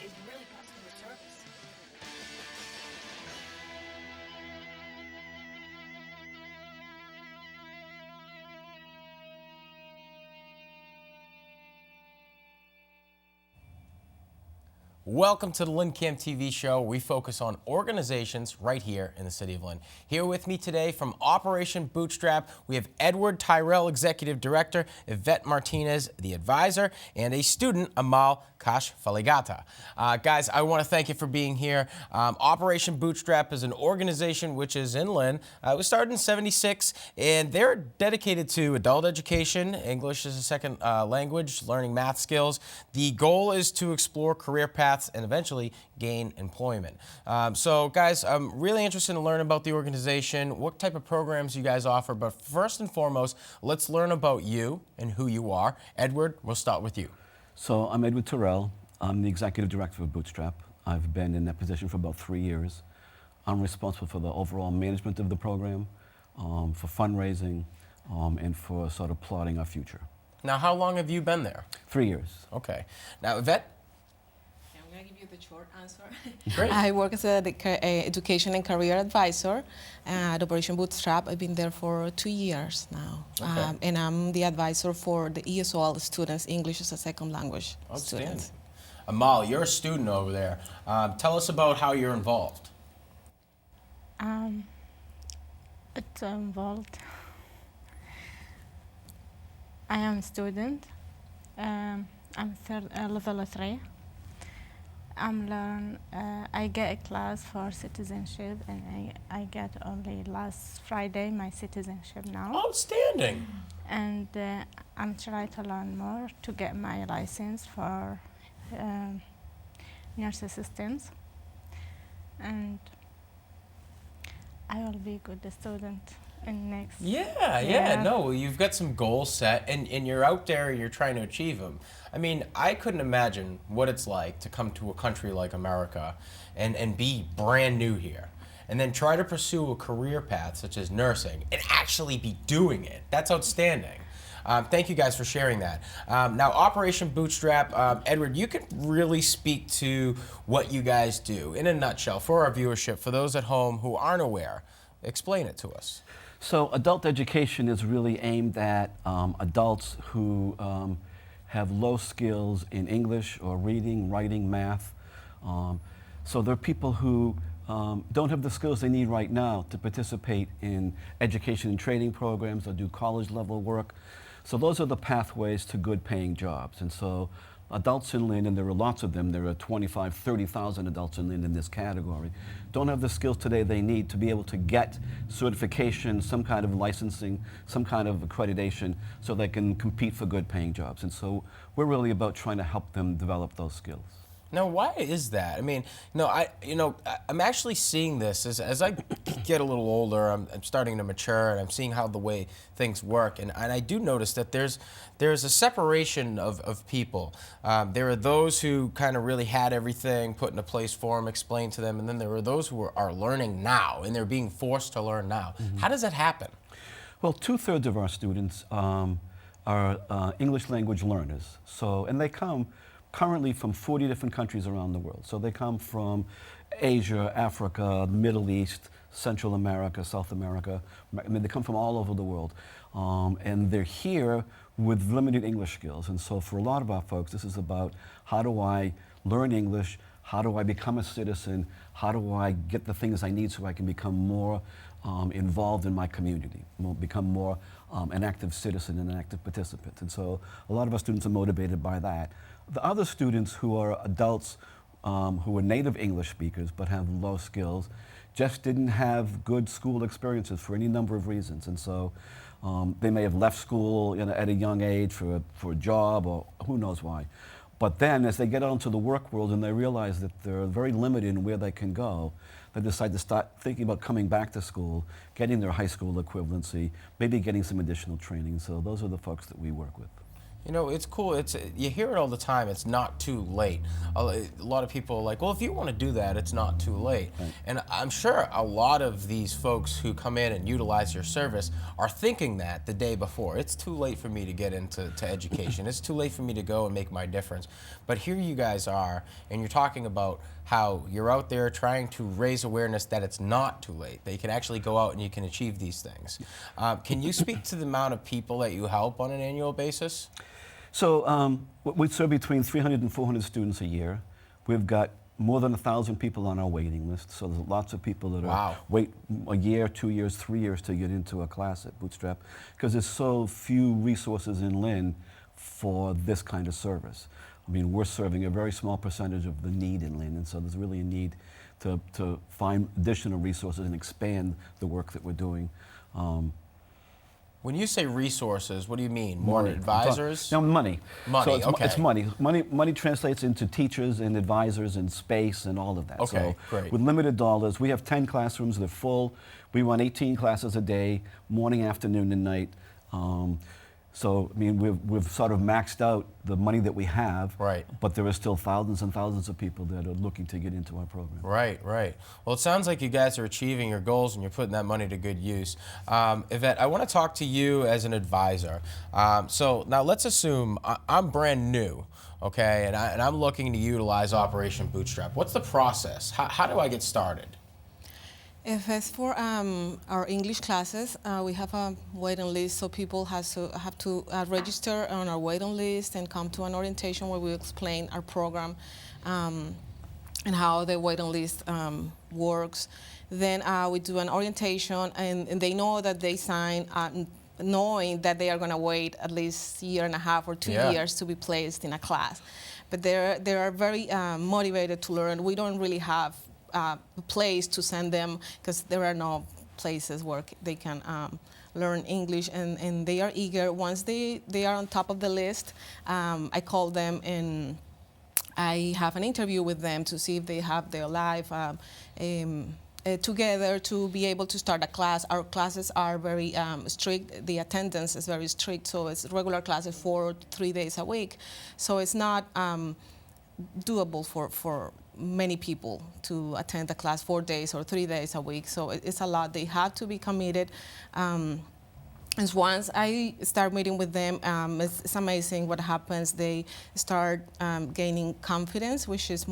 is really customer service. Welcome to the LynnCAM TV Show. We focus on organizations right here in the city of Lynn. Here with me today from Operation Bootstrap, we have Edward Tirrell, Executive Director, Iveth Martinez, the advisor, and a student, Amal Kashflaghata. Guys, I want to thank you for being here. Operation Bootstrap is an organization which is in Lynn. It was started in '76, and they're dedicated to adult education, English as a second language, learning math skills. The goal is to explore career paths and eventually gain employment. So guys, I'm really interested in learning about the organization, what type of programs you guys offer, but first and foremost, let's learn about you and who you are. Edward, we'll start with you. So I'm Edward Tirrell. I'm the Executive Director of Bootstrap. I've been in that position for about 3 years. I'm responsible for the overall management of the program, for fundraising, and for sort of plotting our future. Now, how long have you been there? 3 years. Okay. Now, Iveth? I'm going to give you the short answer. Great. I work as an education and career advisor at Operation Bootstrap. I've been there for 2 years now. Okay. And I'm the advisor for the ESOL students, English as a second language Outstanding. students. Amal, you're a student over there. Tell us about how you're involved. It's involved. I am a student. I'm level 3. I get a class for citizenship, and I get only last Friday my citizenship now. Outstanding. And I'm trying to learn more to get my license for nurse assistants. And I will be a good student in next. Yeah. No, you've got some goals set, and you're out there, you're trying to achieve them. I mean, I couldn't imagine what it's like to come to a country like America and be brand new here, and then try to pursue a career path such as nursing and actually be doing it. That's outstanding. Thank you guys for sharing that. Now, Operation Bootstrap, Edward, you can really speak to what you guys do in a nutshell for our viewership, for those at home who aren't aware. Explain it to us. So adult education is really aimed at adults who have low skills in English or reading, writing, math. So there are people who don't have the skills they need right now to participate in education and training programs or do college level work. So those are the pathways to good paying jobs. And so adults in Lynn, and there are lots of them, there are 25, 30,000 adults in Lynn in this category, don't have the skills today they need to be able to get certification, some kind of licensing, some kind of accreditation so they can compete for good paying jobs. And so we're really about trying to help them develop those skills. Now, why is that? I mean, I'm actually seeing this as I get a little older. I'm starting to mature, and I'm seeing how the way things work. And I do notice that there's a separation of people. There are those who kind of really had everything put into place for them, explained to them, and then there are those who are learning now, and they're being forced to learn now. Mm-hmm. How does that happen? Well, 2/3 of our students are English language learners. So, and they come currently from 40 different countries around the world. So they come from Asia, Africa, Middle East, Central America, South America. I mean, they come from all over the world. And they're here with limited English skills. And so for a lot of our folks, this is about how do I learn English, how do I become a citizen, how do I get the things I need so I can become more involved in my community, become more an active citizen and an active participant. And so a lot of our students are motivated by that. The other students who are adults who are native English speakers but have low skills just didn't have good school experiences for any number of reasons. And so they may have left school at a young age for a job or who knows why. But then as they get out into the work world and they realize that they're very limited in where they can go, they decide to start thinking about coming back to school, getting their high school equivalency, maybe getting some additional training. So those are the folks that we work with. You know, it's cool. You hear it all the time. It's not too late. A lot of people are like, well, if you want to do that, it's not too late. Right. And I'm sure a lot of these folks who come in and utilize your service are thinking that the day before. It's too late for me to get into education. It's too late for me to go and make my difference. But here you guys are, and you're talking about how you're out there trying to raise awareness that it's not too late, that you can actually go out and you can achieve these things. Can you speak to the amount of people that you help on an annual basis? So we serve between 300 and 400 students a year. We've got more than 1,000 people on our waiting list. So there's lots of people that are wait a year, 2 years, 3 years to get into a class at Bootstrap, because there's so few resources in Lynn for this kind of service. I mean, we're serving a very small percentage of the need in Lynn, and so there's really a need to find additional resources and expand the work that we're doing. When you say resources, what do you mean? More advisors? No, money. Money, so it's, okay. It's money. Money translates into teachers and advisors and space and all of that. Okay, so great. With limited dollars, we have 10 classrooms, they're full. We run 18 classes a day, morning, afternoon, and night. So, I mean, we've sort of maxed out the money that we have, right. But there are still thousands and thousands of people that are looking to get into our program. Right, right. Well, it sounds like you guys are achieving your goals and you're putting that money to good use. Iveth, I want to talk to you as an advisor. So now let's assume I'm brand new, okay, and I'm looking to utilize Operation Bootstrap. What's the process? How do I get started? If it's for our English classes, we have a waiting list, so people have to register on our waiting list and come to an orientation where we explain our program and how the waiting list works. Then we do an orientation, and they know that they sign knowing that they are going to wait at least a year and a half or 2 years to be placed in a class. But they are very motivated to learn. We don't really have a place to send them because there are no places where they can learn English, and they are eager. Once they are on top of the list, I call them and I have an interview with them to see if they have their life together to be able to start a class. Our classes are very strict. The attendance is very strict, so it's regular classes 4 or 3 days a week. So it's not doable for many people to attend a class 4 days or 3 days a week. So it's a lot. They have to be committed. And once I start meeting with them, it's amazing what happens. They start gaining confidence, which is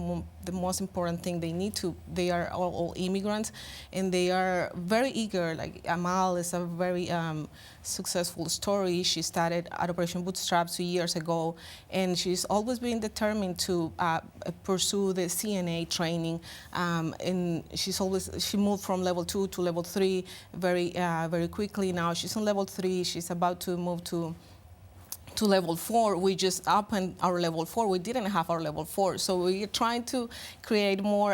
the most important thing they need to. They are all immigrants, and they are very eager. Like Amal is a very successful story. She started at Operation Bootstrap 2 years ago, and she's always been determined to pursue the CNA training. And she moved from level 2 to level 3 very quickly. Now she's on level 3. She's about to move to level 4. We just opened our level 4. We didn't have our level 4. So we're trying to create more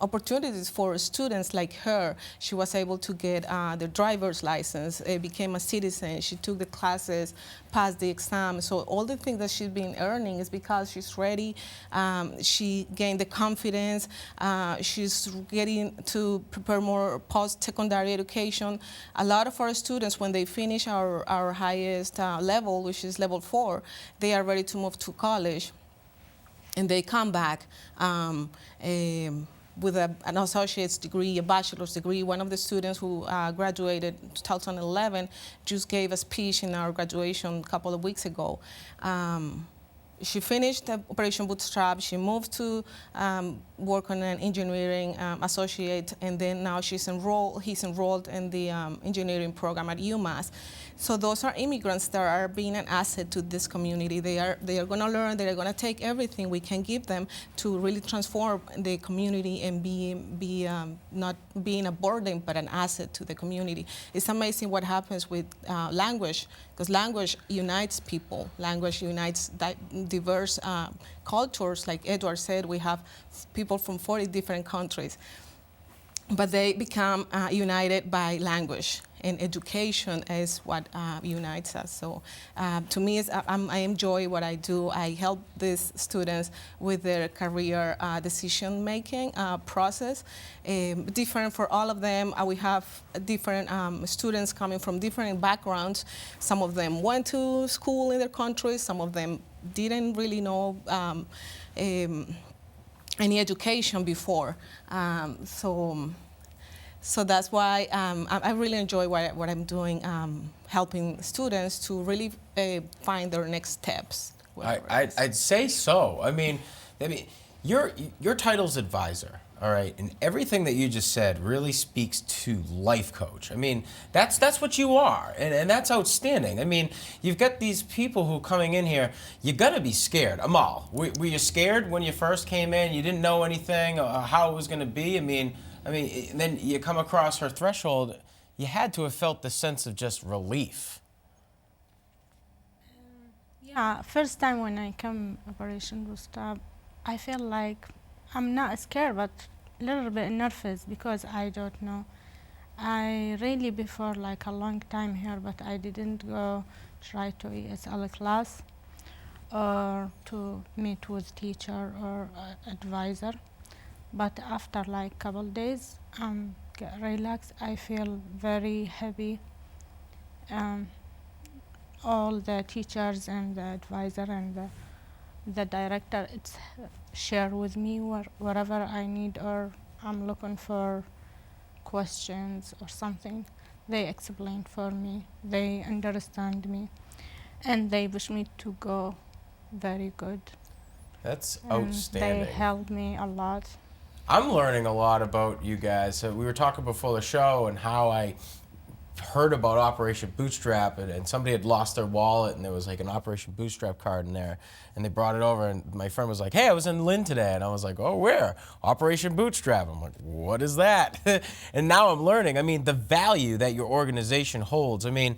opportunities for students like her. She was able to get the driver's license, became a citizen. She took the classes, passed the exam. So all the things that she's been earning is because she's ready. She gained the confidence. She's getting to prepare more post-secondary education. A lot of our students, when they finish our highest level, which is level 4, they are ready to move to college, and they come back with an associate's degree, a bachelor's degree. One of the students who graduated in 2011 just gave a speech in our graduation a couple of weeks ago. She finished Operation Bootstrap. She moved to work on an engineering associate, and then now he's enrolled in the engineering program at UMass. So those are immigrants that are being an asset to this community. They are going to learn. They are going to take everything we can give them to really transform the community and be not being a burden but an asset to the community. It's amazing what happens with language, because language unites people. Language unites diverse cultures. Like Edward said, we have people from 40 different countries. But they become united by language. and education is what unites us. So to me, I enjoy what I do. I help these students with their career decision-making process. Different for all of them. We have different students coming from different backgrounds. Some of them went to school in their countries. Some of them didn't really know any education before. So that's why I really enjoy what I'm doing, helping students to really find their next steps. I'd say so. I mean, your title's advisor, all right, and everything that you just said really speaks to life coach. I mean, that's what you are, and that's outstanding. I mean, you've got these people who coming in here. You gotta be scared. Amal, were you scared when you first came in? You didn't know anything, how it was gonna be. I mean, then you come across her threshold. You had to have felt the sense of just relief. Yeah, first time when I come Operation Bootstrap, I feel like I'm not scared, but a little bit nervous because I don't know. I really before like a long time here, but I didn't go try to ESL class or to meet with teacher or advisor. But after like couple days, get relaxed. I feel very happy. All the teachers and the advisor and the director, it's share with me whatever I need or I'm looking for questions or something. They explain for me. They understand me, and they push me to go very good. That's And outstanding. they helped me a lot. I'm learning a lot about you guys. So we were talking before the show and how I heard about Operation Bootstrap, and somebody had lost their wallet and there was like an Operation Bootstrap card in there, and they brought it over, and my friend was like, hey, I was in Lynn today, and I was like, oh, where? Operation Bootstrap. I'm like, what is that? And now I'm learning. I mean, the value that your organization holds, I mean,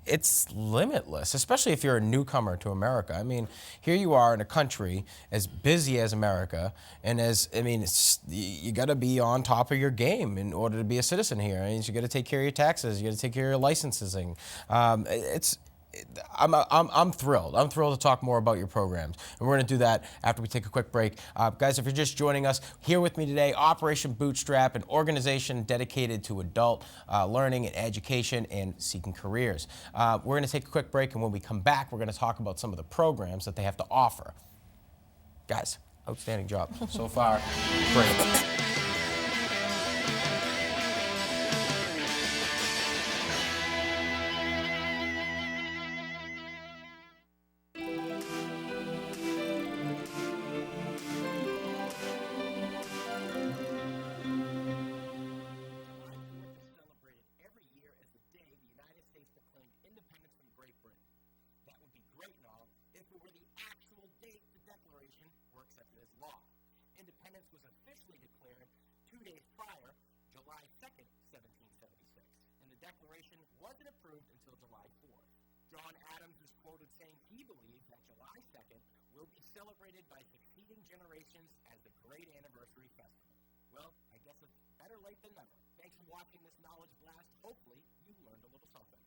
it's limitless, especially if you're a newcomer to America. I mean, here you are in a country as busy as America, and you got to be on top of your game in order to be a citizen here. I mean, you got to take care of your taxes, you got to take care of your licensing. I'm thrilled. I'm thrilled to talk more about your programs. And we're going to do that after we take a quick break. Guys, if you're just joining us, here with me today, Operation Bootstrap, an organization dedicated to adult learning and education and seeking careers. We're going to take a quick break, and when we come back, we're going to talk about some of the programs that they have to offer. Guys, outstanding job so far. Great. Independence was officially declared 2 days prior, July 2nd, 1776, and the Declaration wasn't approved until July 4th. John Adams is quoted saying he believed that July 2nd will be celebrated by succeeding generations as the great anniversary festival. Well, I guess it's better late than never. Thanks for watching this Knowledge Blast. Hopefully, you learned a little something.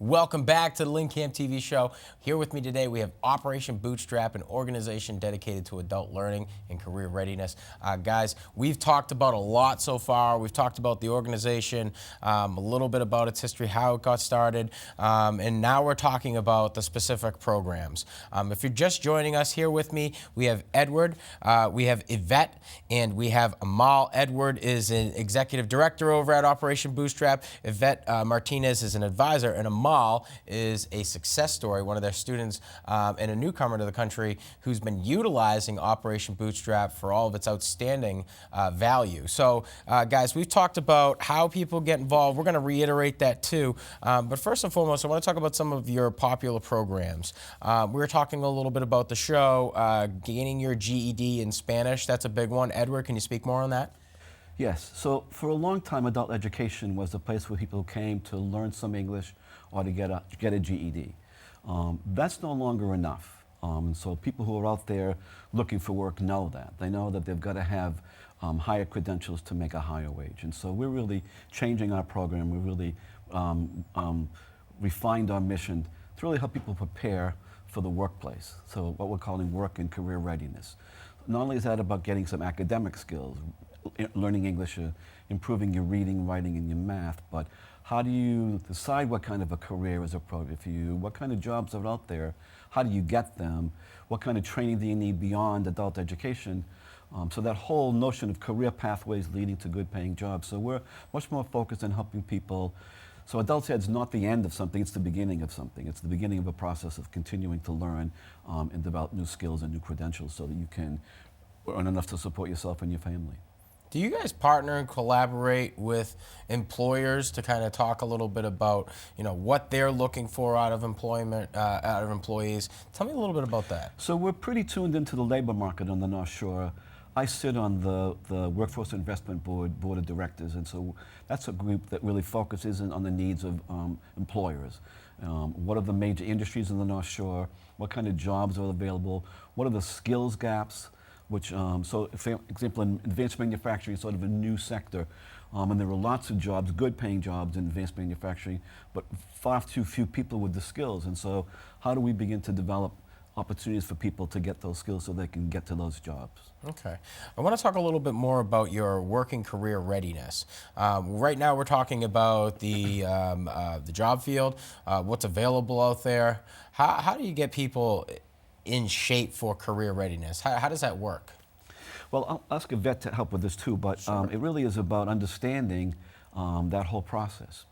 Welcome back to the LynnCAM TV Show. Here with me today, we have Operation Bootstrap, an organization dedicated to adult learning and career readiness. Guys, we've talked about a lot so far. We've talked about the organization, a little bit about its history, how it got started, and now we're talking about the specific programs. If you're just joining us, here with me, we have Edward, we have Iveth, and we have Amal. Edward is an executive director over at Operation Bootstrap. Iveth Martinez is an advisor, and Amal is a success story, one of their students and a newcomer to the country who's been utilizing Operation Bootstrap for all of its outstanding value. So, guys, we've talked about how people get involved. We're going to reiterate that too. But first and foremost, I want to talk about some of your popular programs. We were talking a little bit about the show, gaining your GED in Spanish. That's a big one. Edward, can you speak more on that? Yes, so for a long time, adult education was the place where people came to learn some English or to get a GED. That's no longer enough. And so people who are out there looking for work know that. They know that they've got to have higher credentials to make a higher wage. And so we're really changing our program. We really refined our mission to really help people prepare for the workplace. So what we're calling work and career readiness. Not only is that about getting some academic skills, learning English, improving your reading, writing, and your math, but how do you decide what kind of a career is appropriate for you? What kind of jobs are out there? How do you get them? What kind of training do you need beyond adult education? So that whole notion of career pathways leading to good paying jobs. So we're much more focused on helping people. So adult ed's not the end of something, it's the beginning of something. It's the beginning of a process of continuing to learn and develop new skills and new credentials so that you can earn enough to support yourself and your family. Do you guys partner and collaborate with employers to kind of talk a little bit about, you know, what they're looking for out of employment, out of employees? Tell me a little bit about that. So we're pretty tuned into the labor market on the North Shore. I sit on the Workforce Investment Board of Directors, and so that's a group that really focuses on the needs of employers. What are the major industries in the North Shore? What kind of jobs are available? What are the skills gaps? Which, so for example, in advanced manufacturing is sort of a new sector, and there are lots of jobs, good paying jobs in advanced manufacturing, but far too few people with the skills. And so how do we begin to develop opportunities for people to get those skills so they can get to those jobs? Okay. I want to talk a little bit more about your working career readiness. Right now we're talking about the job field, what's available out there. How do you get people in shape for career readiness? How does that work? Well, I'll ask Iveth to help with this too, but Sure. it really is about understanding that whole process.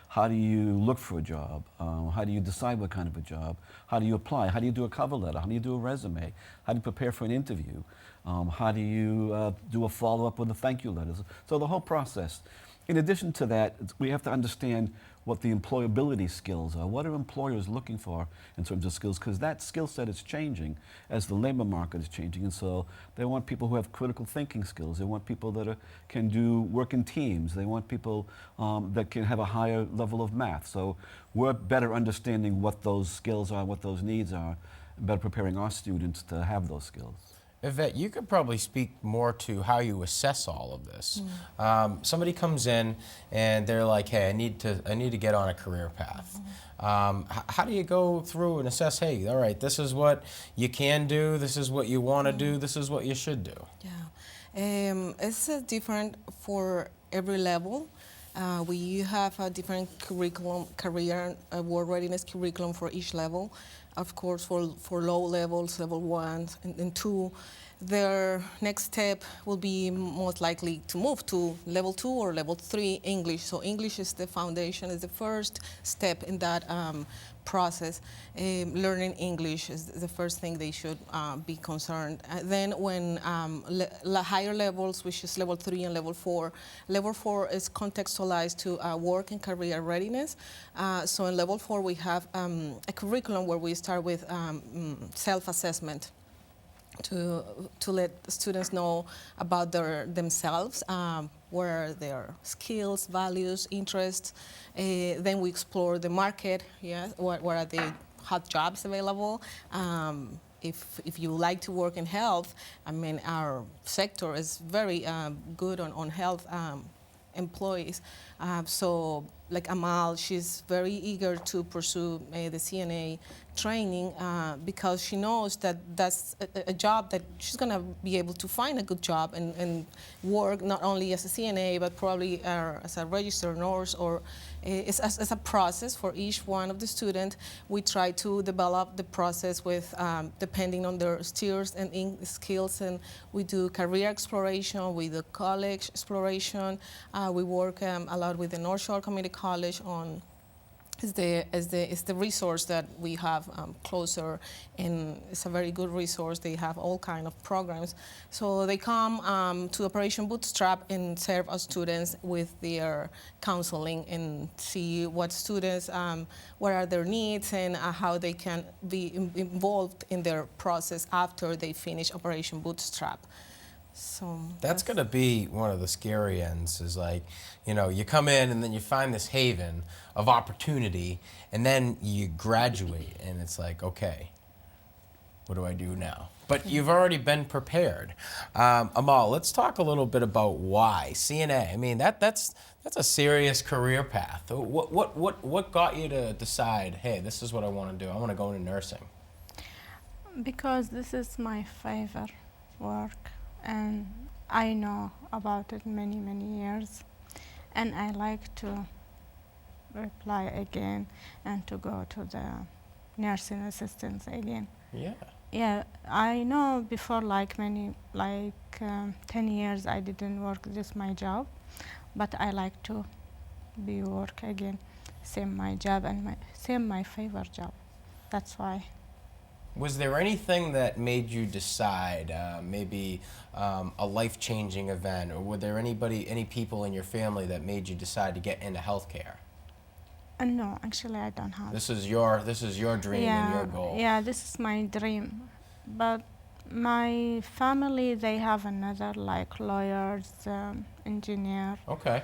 How do you look for a job? How do you decide what kind of a job? How do you apply? How do you do a cover letter? How do you do a resume? How do you prepare for an interview? How do you do a follow-up with a thank you letter? So the whole process. In addition to that, we have to understand what the employability skills are. What are employers looking for in terms of skills? Because that skill set is changing as the labor market is changing. And so they want people who have critical thinking skills. They want people that can do work in teams. They want people that can have a higher level of math. So we're better understanding what those skills are, what those needs are, and better preparing our students to have those skills. Iveth, you could probably speak more to how you assess all of this. Somebody comes in and they're like, "Hey, I need to get on a career path." How do you go through and assess? Hey, all right, this is what you can do. This is what you want to do. This is what you should do. Yeah, it's different for every level. We have a different curriculum, career work readiness curriculum for each level. Of course, for low levels, level 1 and 2, their next step will be most likely to move to level 2 or level 3 English. So English is the foundation, is the first step in that process. Learning English is the first thing they should be concerned. Then when higher levels, which is level 3 and level 4 is contextualized to work and career readiness. So in level 4 we have a curriculum where we start with self-assessment to let students know about themselves, what are their skills, values, interests. Then we explore the market, what are the hot jobs available. If you like to work in health, I mean, our sector is very good on health employees. So like Amal, she's very eager to pursue the CNA training because she knows that that's a job that she's going to be able to find a good job and work not only as a CNA but probably as a registered nurse, or it's as a process for each one of the students. We try to develop the process with depending on their skills, and we do career exploration, we do college exploration. We work a lot with the North Shore Community College on is the resource that we have closer, and it's a very good resource. They have all kind of programs. So they come to Operation Bootstrap and serve as students with their counseling and see what students, what are their needs and how they can be involved in their process after they finish Operation Bootstrap. So That's going to be one of the scary ends is like, you know, you come in and then you find this haven of opportunity and then you graduate and it's like, okay, what do I do now? But you've already been prepared. Amal, let's talk a little bit about why CNA. I mean, that's a serious career path. What got you to decide, hey, this is what I want to do. I want to go into nursing. Because this is my favorite work, and I know about it many, many years, and I like to apply again and to go to the nursing assistants again. Yeah. Yeah, I know before like 10 years I didn't work just my job, but I like to be work again, same my job and same my favorite job. That's why. Was there anything that made you decide, maybe a life-changing event, or were there any people in your family that made you decide to get into healthcare? No, actually I don't have. This is your dream and your goal. Yeah, this is my dream. But my family, they have another like lawyers, engineer. Okay.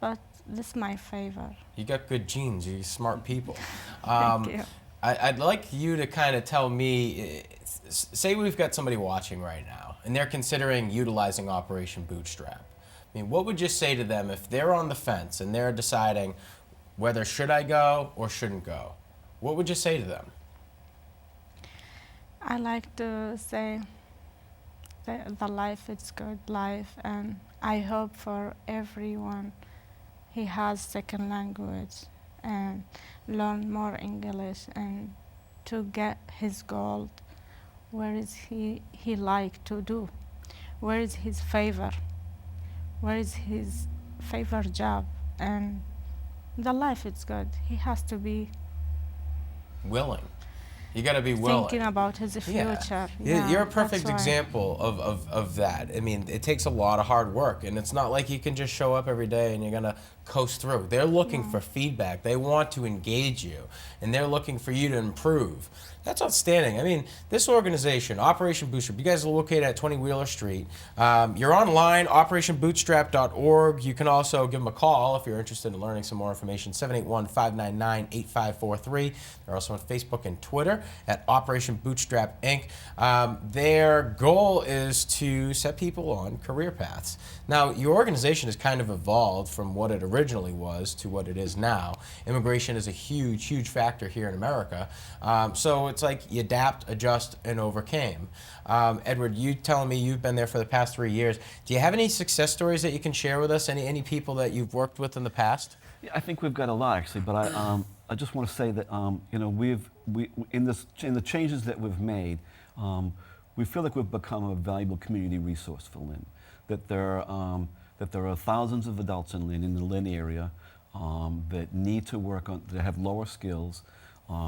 But this is my favorite. You got good genes. You're smart people. Thank you. I'd like you to kind of tell me, say we've got somebody watching right now, and they're considering utilizing Operation Bootstrap. I mean, what would you say to them if they're on the fence and they're deciding whether should I go or shouldn't go? What would you say to them? I like to say that the life is good life, and I hope for everyone he has second language and learn more English and to get his goal. Where is he like to do? Where is his favor? Where is his favorite job? And the life is good. He has to be Willing. You got to be willing. thinking about his future. Yeah, You're a that's perfect why. example of that. I mean, it takes a lot of hard work, and it's not like you can just show up every day and you're going to coast through. They're looking for feedback. They want to engage you, and they're looking for you to improve. That's outstanding. I mean, this organization, Operation Bootstrap, you guys are located at 20 Wheeler Street. You're online, operationbootstrap.org. You can also give them a call if you're interested in learning some more information, 781-599-8543. They're also on Facebook and Twitter at Operation Bootstrap Inc. Their goal is to set people on career paths. Now, your organization has kind of evolved from what it originally was to what it is now. Immigration is a huge, huge factor here in America. So it's like you adapt, adjust, and overcame. Edward, you telling me you've been there for the past 3 years. Do you have any success stories that you can share with us? Any people that you've worked with in the past? Yeah, I think we've got a lot actually, but I just want to say that you know in the changes that we've made, we feel like we've become a valuable community resource for Lynn. That there are thousands of adults in Lynn, in the Lynn area, that need to work on, that have lower skills,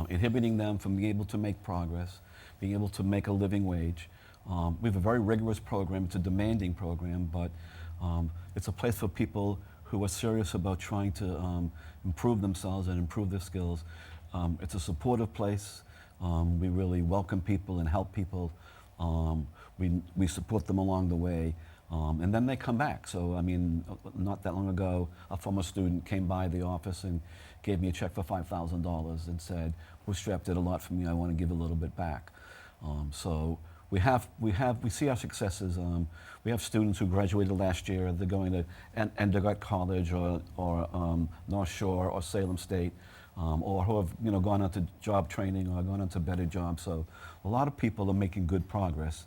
inhibiting them from being able to make progress, being able to make a living wage. We have a very rigorous program. It's a demanding program, but it's a place for people who are serious about trying to improve themselves and improve their skills. It's a supportive place. We really welcome people and help people. We support them along the way. And then they come back. So, I mean, not that long ago, a former student came by the office and gave me a check for $5,000 and said, Bootstrap did a lot for me, I want to give a little bit back. So we see our successes. We have students who graduated last year, they're going to Directpr College or North Shore or Salem State, or who have gone on to job training or gone on to better jobs. So a lot of people are making good progress.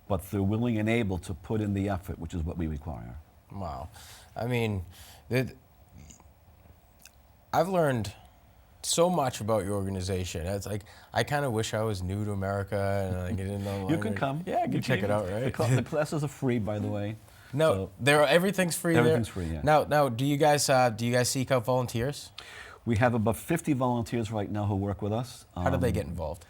But they're willing and able to put in the effort, which is what we require. Wow. I mean, I've learned so much about your organization. It's like, I kind of wish I was new to America and I didn't know. You can come. Yeah, I can check it out, right? The classes are free, by the way. No, So everything's free everything's there? free, yeah. Now, do you guys seek out volunteers? we have about 50 volunteers right now who work with us. How do they get involved?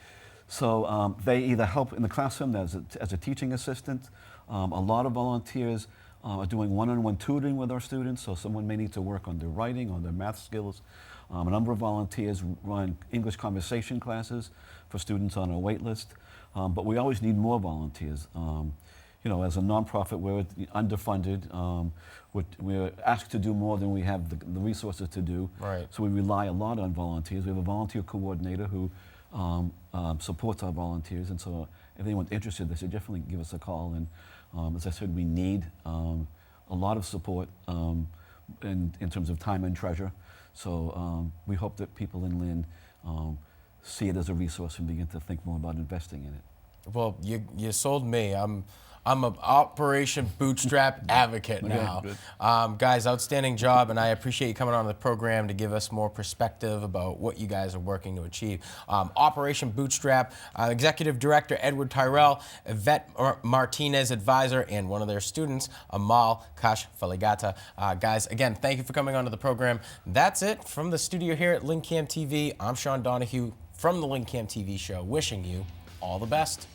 So they either help in the classroom as a teaching assistant. A lot of volunteers are doing one-on-one tutoring with our students, so someone may need to work on their writing, on their math skills. A number of volunteers run English conversation classes for students on our wait list, but we always need more volunteers. you know, as a nonprofit, we're underfunded. We're asked to do more than we have the resources to do. Right. So we rely a lot on volunteers. We have a volunteer coordinator who supports our volunteers, and so if anyone's interested, they should definitely give us a call. And as I said, we need a lot of support in terms of time and treasure. So we hope that people in Lynn see it as a resource and begin to think more about investing in it. Well, you sold me. I'm an Operation Bootstrap advocate now. Guys, outstanding job, and I appreciate you coming on the program to give us more perspective about what you guys are working to achieve. Operation Bootstrap, Executive Director Edward Tirrell, Iveth Martinez, advisor, and one of their students, Amal Kashflaghata. Guys, again, thank you for coming onto the program. That's it from the studio here at LynnCAM TV. I'm Sean Donahue from the LynnCAM TV Show, wishing you all the best.